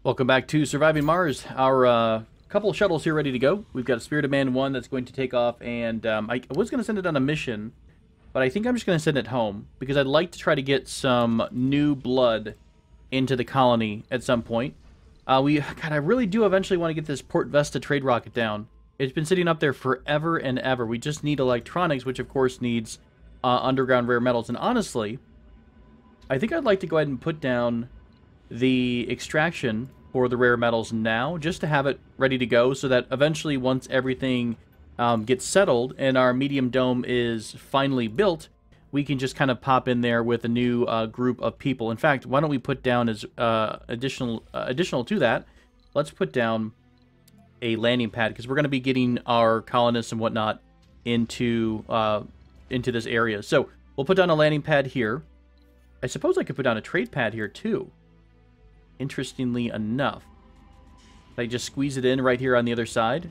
Welcome back to Surviving Mars. Our couple of shuttles here ready to go. We've got a Spirit of Man 1 that's going to take off, and I was going to send it on a mission, but I think I'm just going to send it home, because I'd like to try to get some new blood into the colony at some point. I really do eventually want to get this Port Vesta trade rocket down. It's been sitting up there forever and ever. We just need electronics, which of course needs underground rare metals, and honestly, I think I'd like to go ahead and put down the extraction for the rare metals now, just to have it ready to go, so that eventually once everything gets settled and our medium dome is finally built, we can just kind of pop in there with a new group of people. In fact, why don't we put down as additional to that, let's put down a landing pad, because we're going to be getting our colonists and whatnot into this area. So we'll put down a landing pad here. I suppose I could put down a trade pad here too, interestingly enough. I just squeeze it in right here on the other side.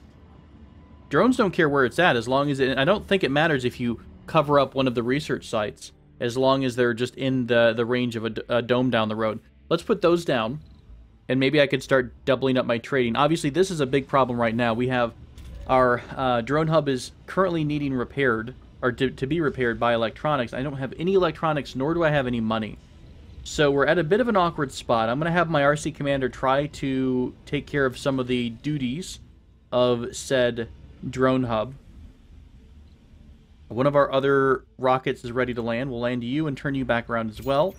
Drones don't care where it's at, as long as I don't think it matters if you cover up one of the research sites, as long as they're just in the range of a dome down the road. Let's put those down, and maybe I could start doubling up my trading. Obviously, this is a big problem right now. We have our drone hub is currently needing repaired, or to be repaired by electronics. I don't have any electronics, nor do I have any money. So we're at a bit of an awkward spot. I'm going to have my RC commander try to take care of some of the duties of said drone hub. One of our other rockets is ready to land. We'll land you and turn you back around as well.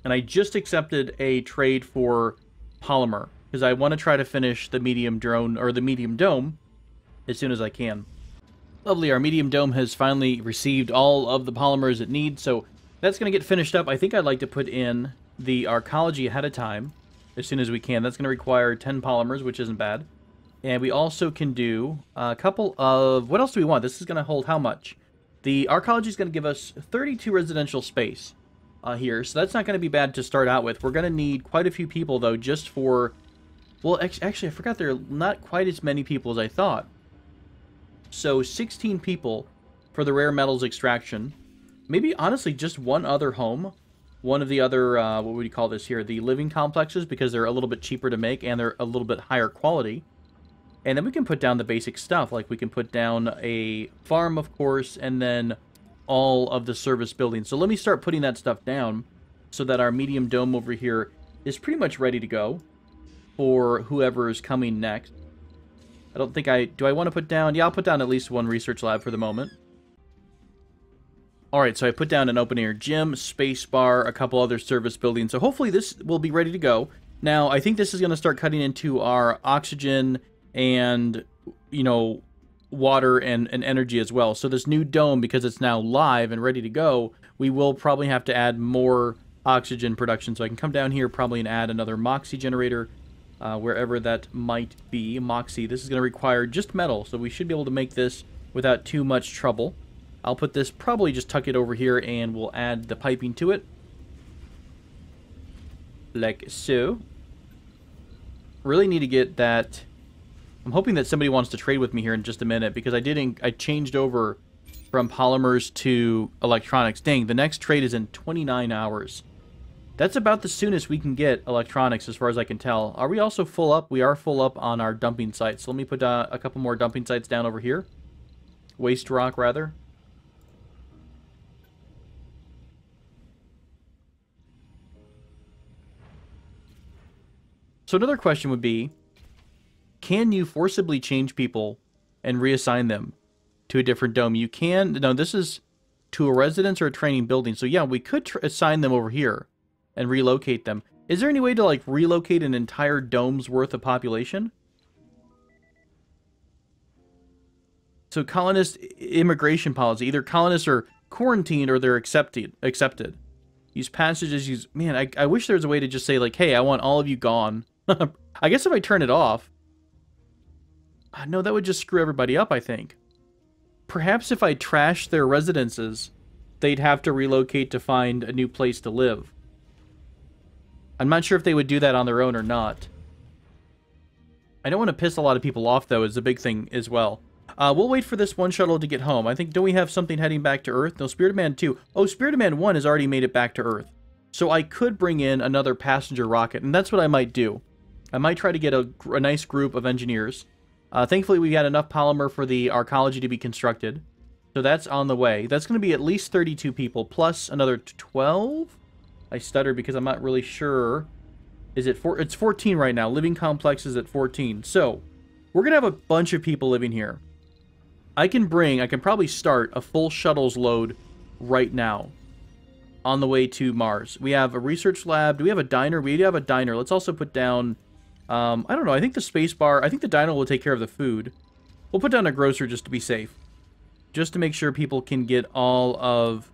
And I just accepted a trade for polymer, because I want to try to finish the medium drone, or the medium dome, as soon as I can. Lovely, our medium dome has finally received all of the polymers it needs, so that's going to get finished up. I think I'd like to put in the arcology ahead of time, as soon as we can. That's going to require 10 polymers, which isn't bad. And we also can do a couple of... What else do we want? This is going to hold how much? The arcology is going to give us 32 residential space here, so that's not going to be bad to start out with. We're going to need quite a few people, though, just for... Well, actually, I forgot there are not quite as many people as I thought. So 16 people for the rare metals extraction. Maybe, honestly, just one other home. One of the other, what would you call this here? The living complexes, because they're a little bit cheaper to make and they're a little bit higher quality. And then we can put down the basic stuff. Like, we can put down a farm, of course, and then all of the service buildings. So let me start putting that stuff down, so that our medium dome over here is pretty much ready to go for whoever is coming next. I don't think do I want to put down... Yeah, I'll put down at least one research lab for the moment. Alright, so I put down an open-air gym, space bar, a couple other service buildings. So hopefully this will be ready to go. Now, I think this is going to start cutting into our oxygen and, you know, water and energy as well. So this new dome, because it's now live and ready to go, we will probably have to add more oxygen production. So I can come down here probably and add another Moxie generator, wherever that might be. Moxie, this is going to require just metal, so we should be able to make this without too much trouble. I'll put this, probably just tuck it over here, and we'll add the piping to it. Like so. Really need to get that... I'm hoping that somebody wants to trade with me here in just a minute, because I changed over from polymers to electronics. Dang, the next trade is in 29 hours. That's about the soonest we can get electronics, as far as I can tell. Are we also full up? We are full up on our dumping sites. So let me put a couple more dumping sites down over here. Waste rock, rather. So another question would be, can you forcibly change people and reassign them to a different dome? You can. No, this is to a residence or a training building. So yeah, we could assign them over here and relocate them. Is there any way to, like, relocate an entire dome's worth of population? So colonist immigration policy. Either colonists are quarantined or they're accepted. Use passages, Man, I wish there was a way to just say, like, hey, I want all of you gone. I guess if I turn it off... No, that would just screw everybody up, I think. Perhaps if I trash their residences, they'd have to relocate to find a new place to live. I'm not sure if they would do that on their own or not. I don't want to piss a lot of people off, though, is a big thing as well. We'll wait for this one shuttle to get home. I think, don't we have something heading back to Earth? No, Spirit of Man 2. Oh, Spirit of Man 1 has already made it back to Earth. So I could bring in another passenger rocket, and that's what I might do. I might try to get a nice group of engineers. Thankfully, we got enough polymer for the arcology to be constructed. So that's on the way. That's going to be at least 32 people, plus another 12? I stuttered because I'm not really sure. Is it it's 14 right now. Living complex is at 14. So, we're going to have a bunch of people living here. I can probably start a full shuttles load right now on the way to Mars. We have a research lab. Do we have a diner? We do have a diner. Let's also put down, I don't know, I think the space bar, I think the diner will take care of the food. We'll put down a grocer just to be safe. Just to make sure people can get all of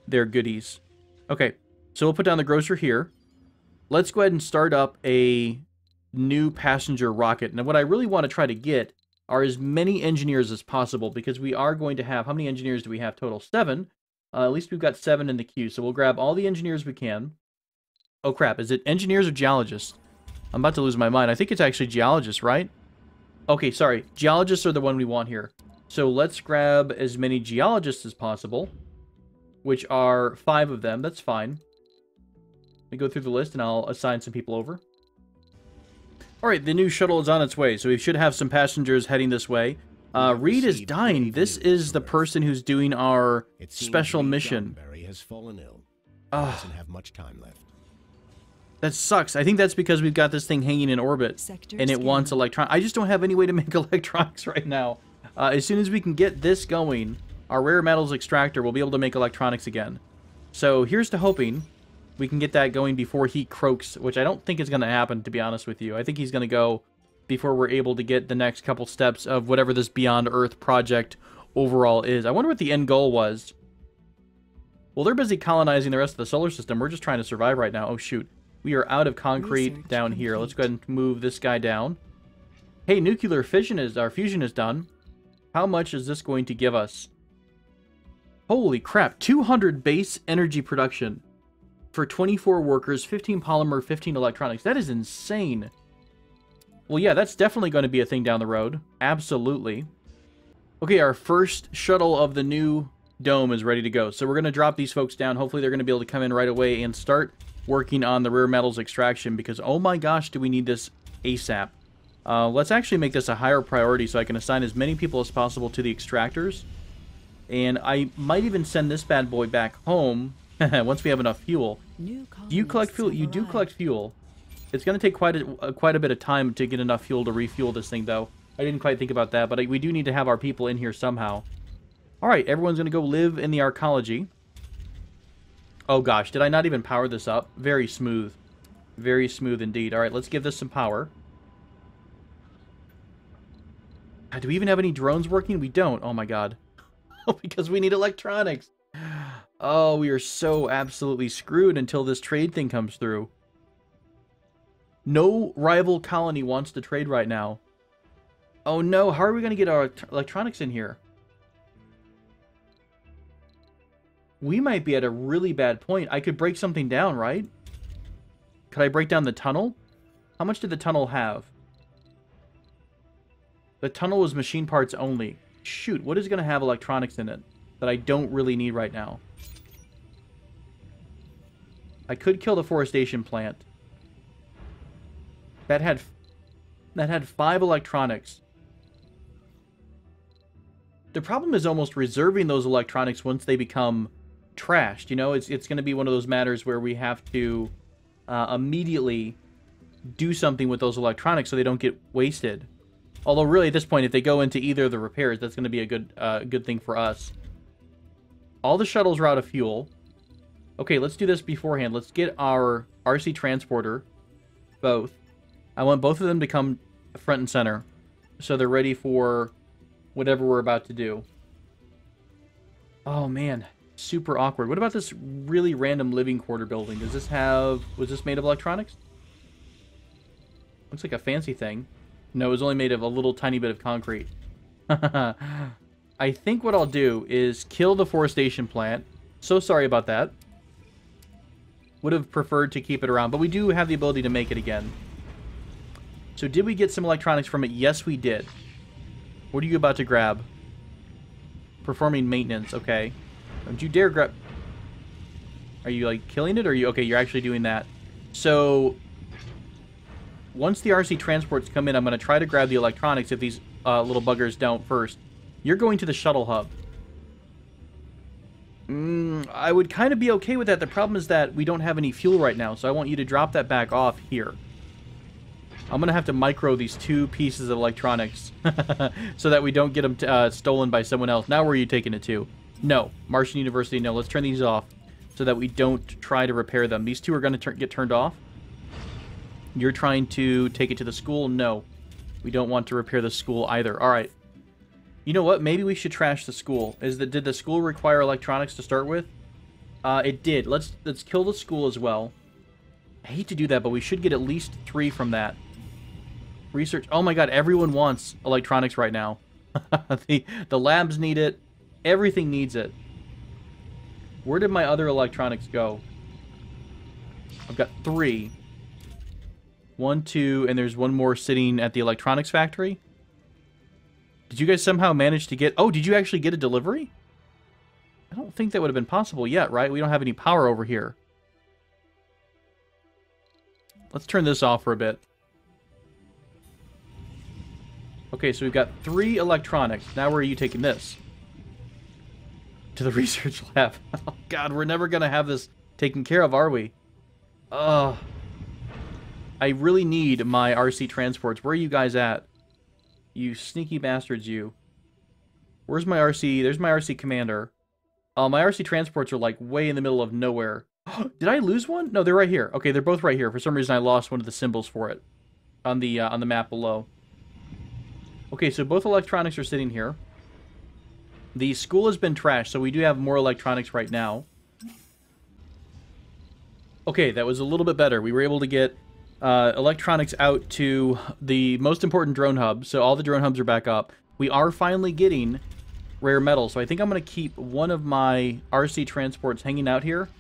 their goodies. Okay, so we'll put down the grocer here. Let's go ahead and start up a new passenger rocket. Now, what I really want to try to get are as many engineers as possible, because we are going to have, how many engineers do we have total? 7. At least we've got 7 in the queue, so we'll grab all the engineers we can. Oh crap, is it engineers or geologists? I'm about to lose my mind. I think it's actually geologists, right? Okay, sorry. Geologists are the one we want here. So let's grab as many geologists as possible, which are 5 of them. That's fine. Let me go through the list and I'll assign some people over. Alright, the new shuttle is on its way, so we should have some passengers heading this way. Reed is dying. This is the person who's doing our special mission. Has fallen ill. Doesn't have much time left. That sucks. I think that's because we've got this thing hanging in orbit, and it wants electron. I just don't have any way to make electronics right now. As soon as we can get this going, our rare metals extractor will be able to make electronics again. So here's to hoping we can get that going before he croaks, which I don't think is going to happen, to be honest with you. I think he's going to go before we're able to get the next couple steps of whatever this Beyond Earth project overall is. I wonder what the end goal was. Well, they're busy colonizing the rest of the solar system. We're just trying to survive right now. Oh, shoot. We are out of concrete down here. Let's go ahead and move this guy down. Hey, nuclear fission is, our fusion is done. How much is this going to give us? Holy crap, 200 base energy production for 24 workers, 15 polymer, 15 electronics. That is insane. Well, yeah, that's definitely going to be a thing down the road. Absolutely. Okay, our first shuttle of the new dome is ready to go. So we're going to drop these folks down. Hopefully they're going to be able to come in right away and start working on the rare metals extraction, because oh my gosh, do we need this ASAP. Let's actually make this a higher priority so I can assign as many people as possible to the extractors. And I might even send this bad boy back home once we have enough fuel. Do you collect fuel? You do collect fuel. It's going to take quite a bit of time to get enough fuel to refuel this thing, though. I didn't quite think about that, but we do need to have our people in here somehow. Alright, everyone's going to go live in the arcology. Oh gosh, did I not even power this up? Very smooth. Very smooth indeed. Alright, let's give this some power. Do we even have any drones working? We don't. Oh my god. Because we need electronics. Oh, we are so absolutely screwed until this trade thing comes through. No rival colony wants to trade right now. Oh no, how are we going to get our electronics in here? We might be at a really bad point. I could break something down, right? Could I break down the tunnel? How much did the tunnel have? The tunnel was machine parts only. Shoot, what is going to have electronics in it that I don't really need right now? I could kill the forestation plant. That had 5 electronics. The problem is almost reserving those electronics once they become trashed. You know, it's going to be one of those matters where we have to immediately do something with those electronics so they don't get wasted. Although really at this point, if they go into either of the repairs, that's going to be a good thing for us. All the shuttles are out of fuel. Okay, let's do this beforehand. Let's get our RC transporter, both. I want both of them to come front and center so they're ready for whatever we're about to do. Oh man, super awkward. What about this really random living quarter building? Does this have... was this made of electronics? Looks like a fancy thing. No, it was only made of a little tiny bit of concrete. I think what I'll do is kill the forestation plant. So sorry about that. Would have preferred to keep it around, but we do have the ability to make it again. So did we get some electronics from it? Yes, we did. What are you about to grab? Performing maintenance, okay. Don't you dare grab... Are you, like, killing it, or are you... Okay, you're actually doing that. So, once the RC transports come in, I'm going to try to grab the electronics if these little buggers don't first. You're going to the shuttle hub. I would kind of be okay with that. The problem is that we don't have any fuel right now, so I want you to drop that back off here. I'm going to have to micro these 2 pieces of electronics so that we don't get them stolen by someone else. Now where are you taking it to? No. Martian University, no. Let's turn these off so that we don't try to repair them. These 2 are going to get turned off. You're trying to take it to the school? No. We don't want to repair the school either. All right. You know what? Maybe we should trash the school. Did the school require electronics to start with? It did. Let's kill the school as well. I hate to do that, but we should get at least 3 from that. Research. Oh my god, everyone wants electronics right now. The labs need it. Everything needs it. Where did my other electronics go? I've got 3. 1, 2, and there's one more sitting at the electronics factory. Did you guys somehow manage to get... Oh, did you actually get a delivery? I don't think that would have been possible yet, right? We don't have any power over here. Let's turn this off for a bit. Okay, so we've got 3 electronics. Now where are you taking this? To the research lab. Oh god, we're never going to have this taken care of, are we? Ugh. I really need my RC transports. Where are you guys at? You sneaky bastards, you. Where's my RC? There's my RC commander. My RC transports are, like, way in the middle of nowhere. Did I lose one? No, they're right here. Okay, they're both right here. For some reason, I lost one of the symbols for it on the map below. Okay, so both electronics are sitting here. The school has been trashed, so we do have more electronics right now. Okay, that was a little bit better. We were able to get electronics out to the most important drone hub, so all the drone hubs are back up. We are finally getting rare metals, so I think I'm going to keep one of my RC transports hanging out here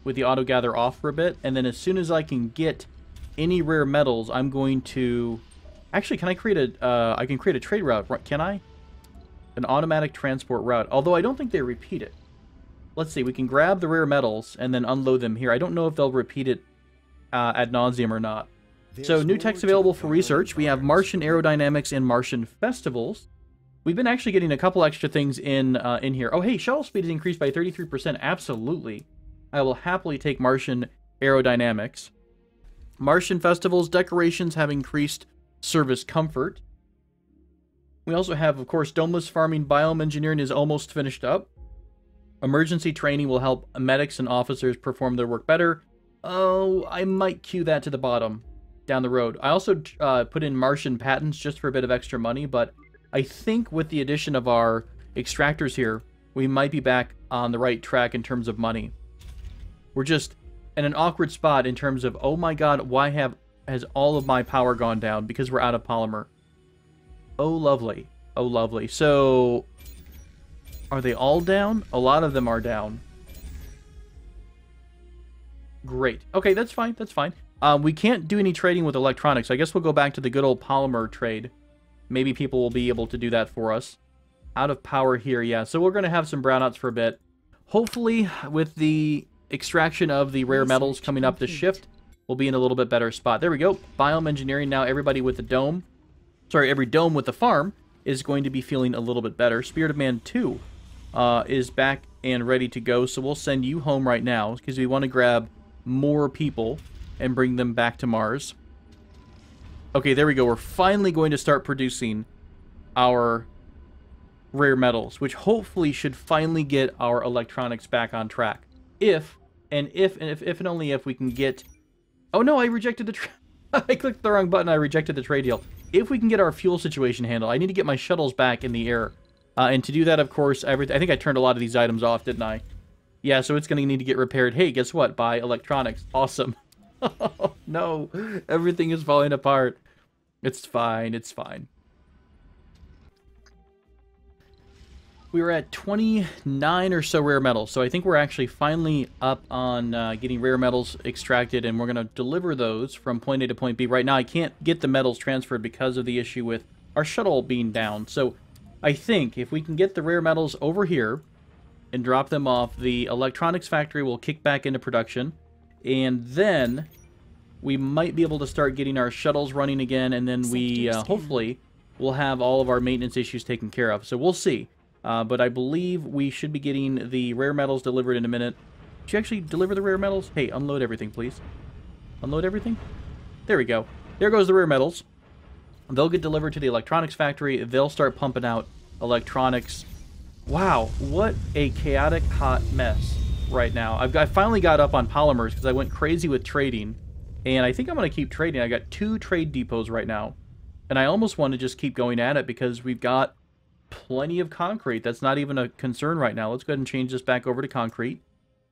with the auto gather off for a bit, and then as soon as I can get any rare metals, I'm going to... Actually, can I create a... I can create a trade route, can I? An automatic transport route, although I don't think they repeat it. Let's see, we can grab the rare metals and then unload them here. I don't know if they'll repeat it ad nauseum or not. So, new text available for research. We have Martian aerodynamics and Martian festivals. We've been actually getting a couple extra things in here. Oh, hey, shuttle speed is increased by 33%. Absolutely. I will happily take Martian aerodynamics. Martian festivals decorations have increased service comfort. We also have, of course, domeless farming. Biome engineering is almost finished up. Emergency training will help medics and officers perform their work better. Oh, I might queue that to the bottom down the road. I also put in Martian patents just for a bit of extra money, but I think with the addition of our extractors here, we might be back on the right track in terms of money. We're just in an awkward spot in terms of, oh my god, why has all of my power gone down? Because we're out of polymer. Oh, lovely. Oh, lovely. So, are they all down? A lot of them are down. Great. Okay, that's fine. That's fine. We can't do any trading with electronics. I guess we'll go back to the good old polymer trade. Maybe people will be able to do that for us. Out of power here, yeah. So we're going to have some brownouts for a bit. Hopefully, with the extraction of the rare metals coming up this shift, we'll be in a little bit better spot. There we go. Biome engineering. Now everybody with the dome. Sorry, every dome with the farm is going to be feeling a little bit better. Spirit of Man 2 is back and ready to go. So we'll send you home right now because we want to grab more people and bring them back to Mars. Okay, there we go. We're finally going to start producing our rare metals, which hopefully should finally get our electronics back on track. If and only if we can get... Oh no, I rejected the... I clicked the wrong button. I rejected the trade deal. If we can get our fuel situation handled, I need to get my shuttles back in the air. And to do that, of course, I think I turned a lot of these items off, didn't I? Yeah, so it's going to need to get repaired. Hey, guess what? Buy electronics. Awesome. Oh, no. Everything is falling apart. It's fine. It's fine. We were at 29 or so rare metals, so I think we're actually finally up on getting rare metals extracted, and we're going to deliver those from point A to point B. Right now, I can't get the metals transferred because of the issue with our shuttle being down, so I think if we can get the rare metals over here and drop them off. The electronics factory will kick back into production, and then we might be able to start getting our shuttles running again, and then we hopefully will have all of our maintenance issues taken care of. So we'll see. But I believe we should be getting the rare metals delivered in a minute. Did you actually deliver the rare metals? Hey, unload everything, please. Unload everything? There we go. There goes the rare metals. They'll get delivered to the electronics factory. They'll start pumping out electronics. Wow, what a chaotic hot mess right now. I finally got up on polymers because I went crazy with trading. And I think I'm going to keep trading. I got 2 trade depots right now. And I almost want to just keep going at it because we've got plenty of concrete. That's not even a concern right now. Let's go ahead and change this back over to concrete.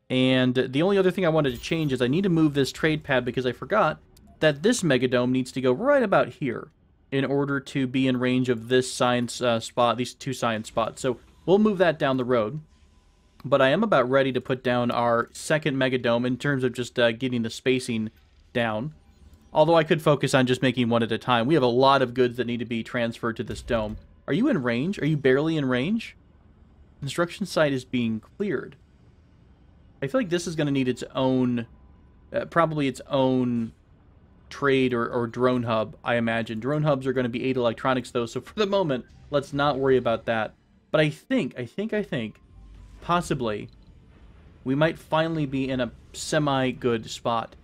And the only other thing I wanted to change is I need to move this trade pad because I forgot that this megadome needs to go right about here in order to be in range of this science spot, these 2 science spots. So we'll move that down the road. But I am about ready to put down our second megadome in terms of just getting the spacing down. Although I could focus on just making one at a time. We have a lot of goods that need to be transferred to this dome. Are you in range? Are you barely in range? Construction site is being cleared. I feel like this is going to need its own, probably its own trade or drone hub, I imagine. Drone hubs are going to be 8 electronics, though, so for the moment, let's not worry about that. But I think, possibly, we might finally be in a semi-good spot.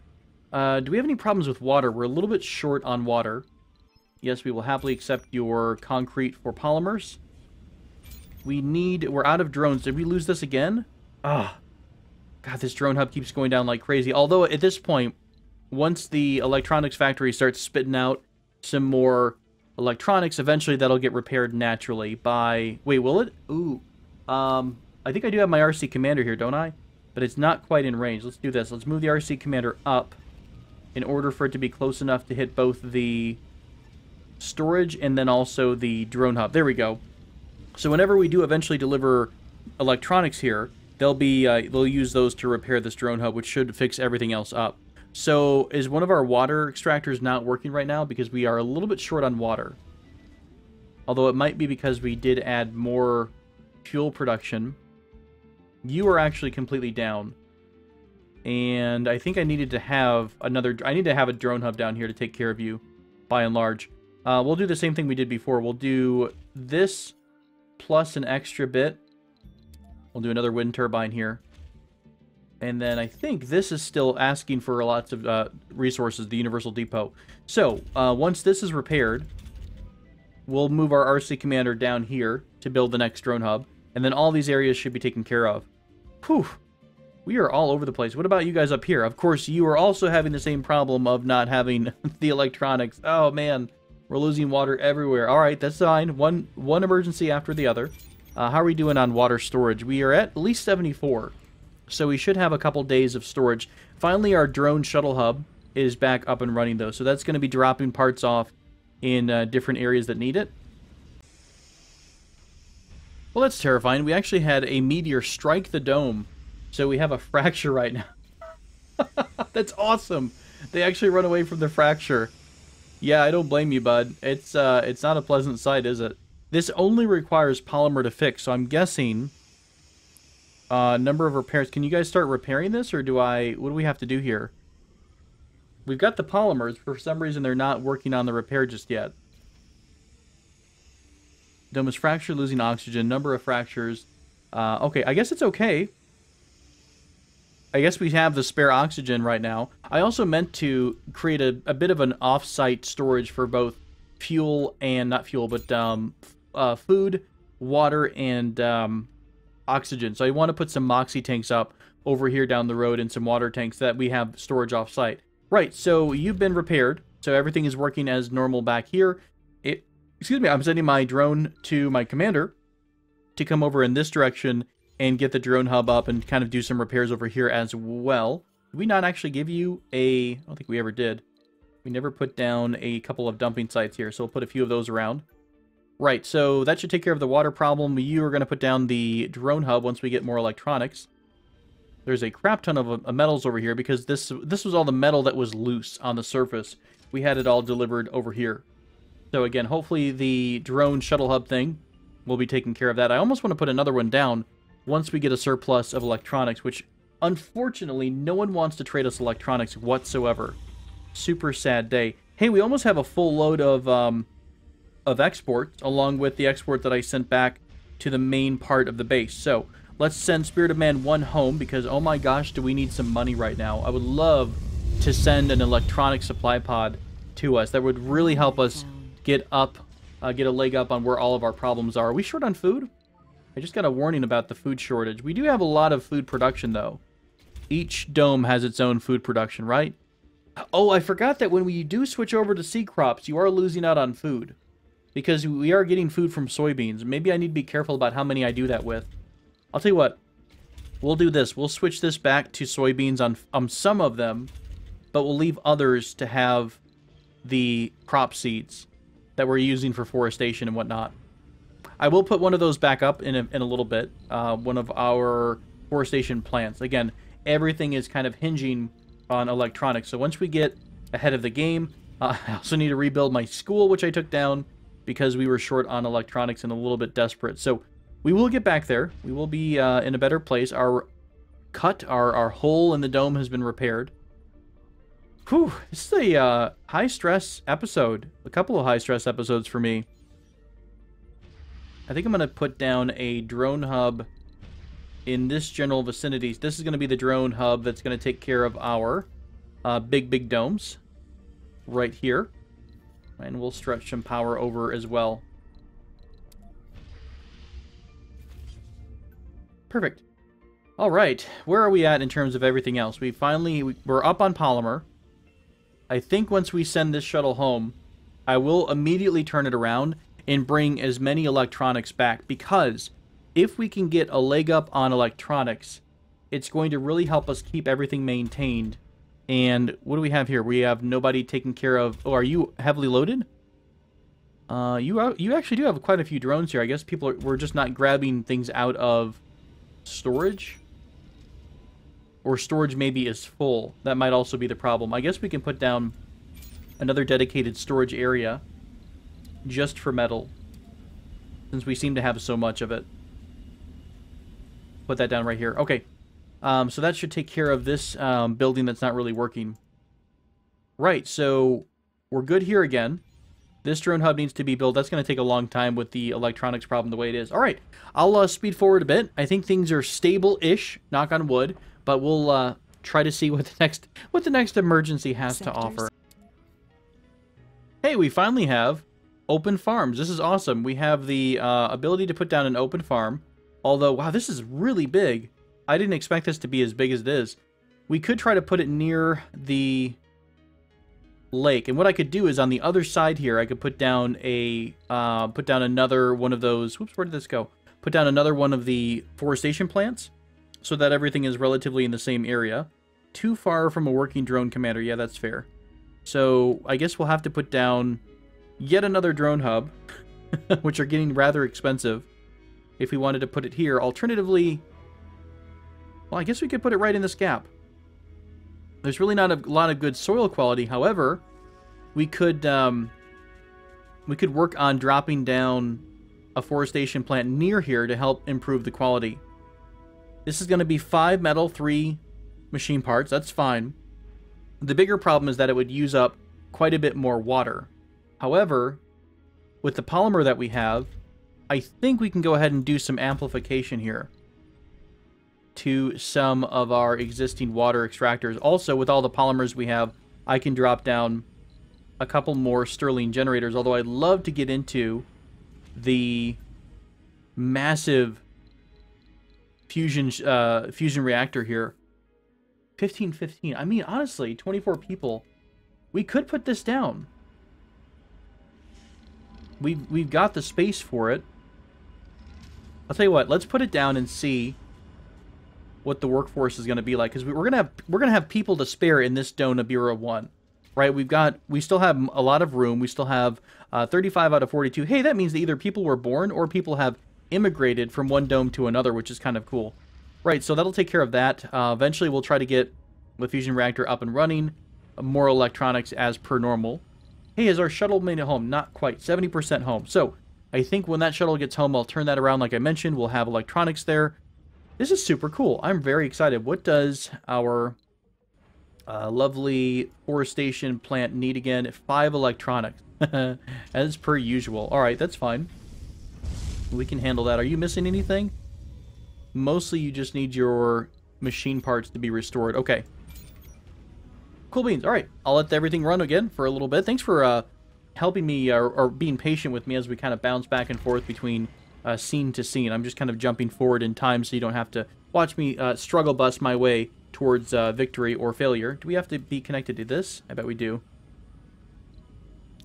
Do we have any problems with water? We're a little bit short on water. Yes, we will happily accept your concrete for polymers. We're out of drones. Did we lose this again? Ah. God, this drone hub keeps going down like crazy. Although, at this point, once the electronics factory starts spitting out some more electronics, eventually that'll get repaired naturally by... Wait, will it? Ooh. I think I do have my RC Commander here, don't I? But it's not quite in range. Let's do this. Let's move the RC Commander up in order for it to be close enough to hit both the storage and then also the drone hub. There we go. So whenever we do eventually deliver electronics here, they'll use those to repair this drone hub, which should fix everything else up. So is one of our water extractors not working right now because we are a little bit short on water? Although it might be because we did add more fuel production. You are actually completely down. And I think I needed to have I need to have a drone hub down here to take care of you, by and large. We'll do the same thing we did before. We'll do this plus an extra bit. We'll do another wind turbine here. And then I think this is still asking for lots of resources, the Universal Depot. So, once this is repaired, we'll move our RC Commander down here to build the next drone hub. And then all these areas should be taken care of. Whew. We are all over the place. What about you guys up here? Of course, you are also having the same problem of not having the electronics. Oh, man. We're losing water everywhere. All right, that's fine. One emergency after the other. How are we doing on water storage? We are at least 74. So we should have a couple days of storage. Finally, our drone shuttle hub is back up and running, though. So that's going to be dropping parts off in different areas that need it. Well, that's terrifying. We actually had a meteor strike the dome. So we have a fracture right now. That's awesome. They actually run away from the fracture. Yeah, I don't blame you, bud. It's not a pleasant sight, is it? This only requires polymer to fix, so I'm guessing number of repairs. Can you guys start repairing this, or what do we have to do here? We've got the polymers. For some reason, they're not working on the repair just yet. Dome is fractured, losing oxygen. Number of fractures. Okay, I guess it's okay. I guess we have the spare oxygen right now. I also meant to create a bit of an off-site storage for both fuel and, not fuel, but food, water, and oxygen. So I want to put some Moxie tanks up over here down the road and some water tanks so that we have storage off-site. Right, so you've been repaired. So everything is working as normal back here. Excuse me, I'm sending my drone to my commander to come over in this direction and get the drone hub up and kind of do some repairs over here as well. Did we not actually give you I don't think we ever did. We never put down a couple of dumping sites here, so we'll put a few of those around. Right, so that should take care of the water problem. You are going to put down the drone hub once we get more electronics. There's a crap ton of metals over here because this was all the metal that was loose on the surface. We had it all delivered over here. So again, hopefully the drone shuttle hub thing will be taking care of that. I almost want to put another one down once we get a surplus of electronics, which unfortunately no one wants to trade us electronics whatsoever. Super sad day. Hey, we almost have a full load of exports, along with the export that I sent back to the main part of the base. So let's send Spirit of Man 1 home, because oh my gosh, do we need some money right now. I would love to send an electronic supply pod to us. That would really help us get a leg up on where all of our problems are. Are we short on food? I just got a warning about the food shortage. We do have a lot of food production, though. Each dome has its own food production, right? Oh, I forgot that when we do switch over to seed crops, you are losing out on food, because we are getting food from soybeans. Maybe I need to be careful about how many I do that with. I'll tell you what. We'll do this. We'll switch this back to soybeans on some of them, but we'll leave others to have the crop seeds that we're using for forestation and whatnot. I will put one of those back up in a little bit. One of our forestation plants. Again, everything is kind of hinging on electronics. So once we get ahead of the game, I also need to rebuild my school, which I took down because we were short on electronics and a little bit desperate. So we will get back there. We will be in a better place. Our hole in the dome has been repaired. Whew, this is a high-stress episode. A couple of high-stress episodes for me. I think I'm going to put down a drone hub in this general vicinity. This is going to be the drone hub that's going to take care of our big domes right here. And we'll stretch some power over as well. Perfect. All right, where are we at in terms of everything else? We're up on polymer. I think once we send this shuttle home, I will immediately turn it around and bring as many electronics back, because if we can get a leg up on electronics, it's going to really help us keep everything maintained. And what do we have here? We have nobody taking care of... Oh, are you heavily loaded? You actually do have quite a few drones here. I guess we're just not grabbing things out of storage. Or storage maybe is full. That might also be the problem. I guess we can put down another dedicated storage area just for metal, since we seem to have so much of it. Put that down right here. Okay. So that should take care of this building that's not really working. Right, so we're good here again. This drone hub needs to be built. That's going to take a long time with the electronics problem the way it is. All right, I'll speed forward a bit. I think things are stable-ish, knock on wood, but we'll try to see what the next emergency has to offer. Hey, we finally have open farms. This is awesome. We have the ability to put down an open farm. Although, wow, this is really big. I didn't expect this to be as big as it is. We could try to put it near the lake. And what I could do is on the other side here, I could put down another one of those. Whoops, where did this go? Put down another one of the forestation plants so that everything is relatively in the same area. Too far from a working drone commander. Yeah, that's fair. So I guess we'll have to put down yet another drone hub, which are getting rather expensive if we wanted to put it here. Alternatively, well, I guess we could put it right in this gap. There's really not a lot of good soil quality. However, we could work on dropping down a forestation plant near here to help improve the quality. This is going to be 5 metal, 3 machine parts. That's fine. The bigger problem is that it would use up quite a bit more water. However, with the polymer that we have, I think we can go ahead and do some amplification here to some of our existing water extractors. Also, with all the polymers we have, I can drop down a couple more Stirling generators, although I'd love to get into the massive fusion reactor here. 15. I mean, honestly, 24 people. We could put this down. We've got the space for it. I'll tell you what, let's put it down and see what the workforce is going to be like, because we're gonna have people to spare in this Dome Nibiru 1, right? We still have a lot of room. We still have 35 out of 42. Hey, that means that either people were born or people have immigrated from one dome to another, which is kind of cool, right? So that'll take care of that. Eventually, we'll try to get the fusion reactor up and running, more electronics as per normal. Hey, is our shuttle made it home? Not quite. 70% home. So I think when that shuttle gets home, I'll turn that around like I mentioned. We'll have electronics there. This is super cool. I'm very excited. What does our lovely forestation plant need again? 5 electronics. As per usual. All right, that's fine. We can handle that. Are you missing anything? Mostly you just need your machine parts to be restored. Okay. Cool beans. All right. I'll let everything run again for a little bit. Thanks for helping me or being patient with me as we kind of bounce back and forth between scene to scene. I'm just kind of jumping forward in time so you don't have to watch me struggle bust my way towards victory or failure. Do we have to be connected to this? I bet we do.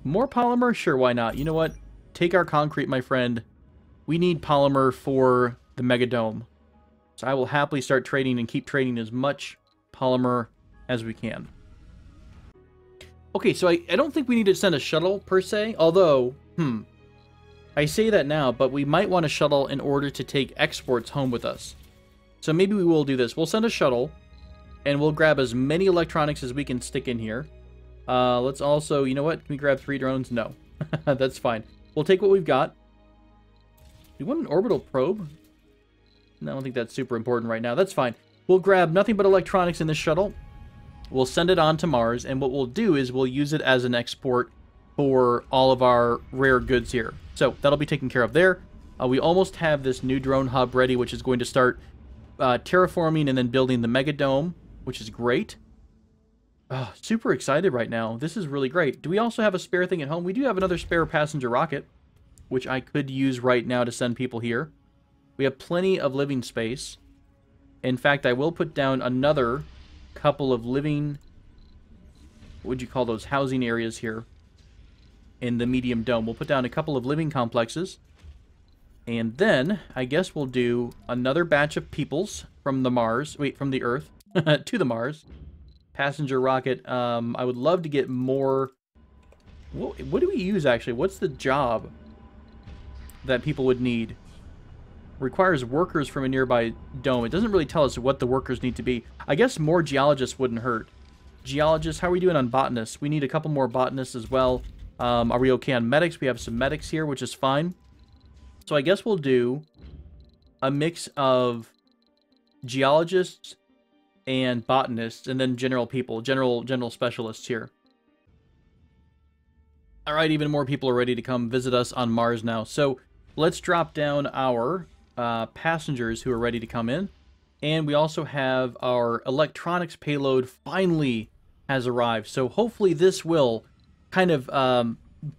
More polymer? Sure, why not? You know what? Take our concrete, my friend. We need polymer for the Megadome. So I will happily start trading and keep trading as much polymer as we can. Okay, so I don't think we need to send a shuttle, per se. Although, I say that now, but we might want a shuttle in order to take exports home with us. So maybe we will do this. We'll send a shuttle, and we'll grab as many electronics as we can stick in here. Let's also, you know what? Can we grab 3 drones? No. That's fine. We'll take what we've got. Do we want an orbital probe? No, I don't think that's super important right now. That's fine. We'll grab nothing but electronics in this shuttle. We'll send it on to Mars, and what we'll do is we'll use it as an export for all of our rare goods here. So that'll be taken care of there. We almost have this new drone hub ready, which is going to start terraforming and then building the Megadome, which is great. Super excited right now. This is really great. Do we also have a spare thing at home? We do have another spare passenger rocket, which I could use right now to send people here. We have plenty of living space. In fact, I will put down another couple of living, what would you call those, housing areas here in the medium dome. We'll put down a couple of living complexes. And then, I guess we'll do another batch of peoples from the Mars, from the Earth to the Mars. Passenger rocket. I would love to get more. What do we use, actually? What's the job that people would need? Requires workers from a nearby dome. It doesn't really tell us what the workers need to be. I guess more geologists wouldn't hurt. Geologists, how are we doing on botanists? We need a couple more botanists as well. Are we okay on medics? We have some medics here, which is fine. So I guess we'll do a mix of geologists and botanists, and then general people, general specialists here. All right, even more people are ready to come visit us on Mars now. So let's drop down our passengers who are ready to come in. And we also have our electronics payload finally has arrived. So hopefully this will kind of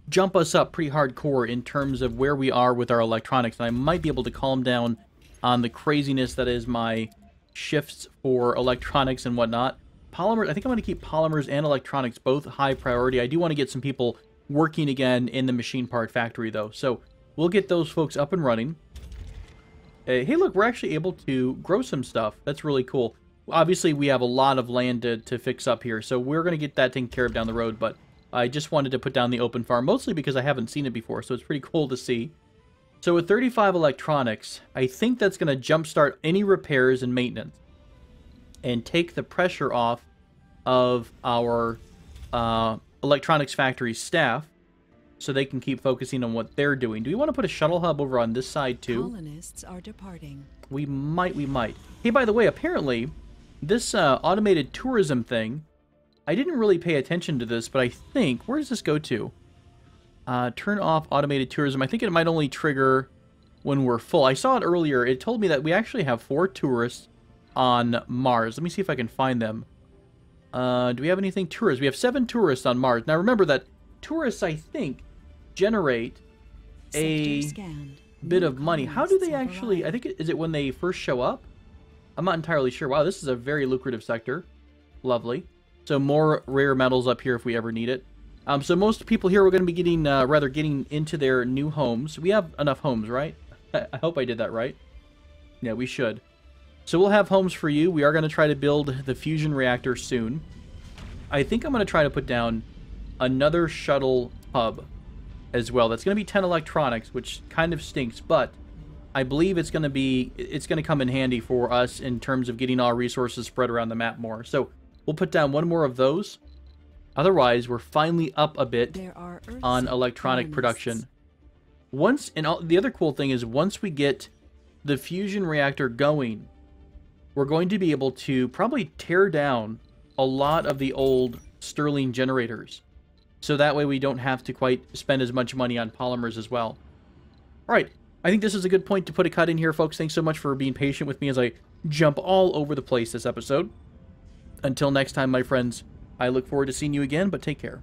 jump us up pretty hardcore in terms of where we are with our electronics. And I might be able to calm down on the craziness that is my shifts for electronics and whatnot. Polymers, I think I'm going to keep polymers and electronics both high priority. I do want to get some people working again in the machine part factory, though. So we'll get those folks up and running. Hey, look, we're actually able to grow some stuff. That's really cool. Obviously, we have a lot of land to fix up here, so we're going to get that taken care of down the road, but I just wanted to put down the open farm, mostly because I haven't seen it before, so it's pretty cool to see. So with 35 electronics, I think that's going to jumpstart any repairs and maintenance and take the pressure off of our electronics factory staff so they can keep focusing on what they're doing. Do we want to put a shuttle hub over on this side too? Colonists are departing. We might. Hey, by the way, apparently this automated tourism thing, I didn't really pay attention to this, but I think, where does this go to? Turn off automated tourism. I think it might only trigger when we're full. I saw it earlier. It told me that we actually have 4 tourists on Mars. Let me see if I can find them. Do we have anything? Tourists. We have 7 tourists on Mars. Now remember that tourists, I think, generate a bit of money. How do they actually... I think, is it when they first show up? I'm not entirely sure. Wow, this is a very lucrative sector. Lovely. So more rare metals up here if we ever need it. So most people here are going to be getting, getting into their new homes. We have enough homes, right? I hope I did that right. Yeah, we should. So we'll have homes for you. We are going to try to build the fusion reactor soon. I think I'm going to try to put down another shuttle hub as well. That's going to be 10 electronics, which kind of stinks, but I believe it's going to come in handy for us in terms of getting our resources spread around the map more. So we'll put down 1 more of those. Otherwise, we're finally up a bit on electronic production. The other cool thing is once we get the fusion reactor going, we're going to be able to probably tear down a lot of the old Stirling generators. So that way we don't have to quite spend as much money on polymers as well. Alright, I think this is a good point to put a cut in here, folks. Thanks so much for being patient with me as I jump all over the place this episode. Until next time, my friends, I look forward to seeing you again, but take care.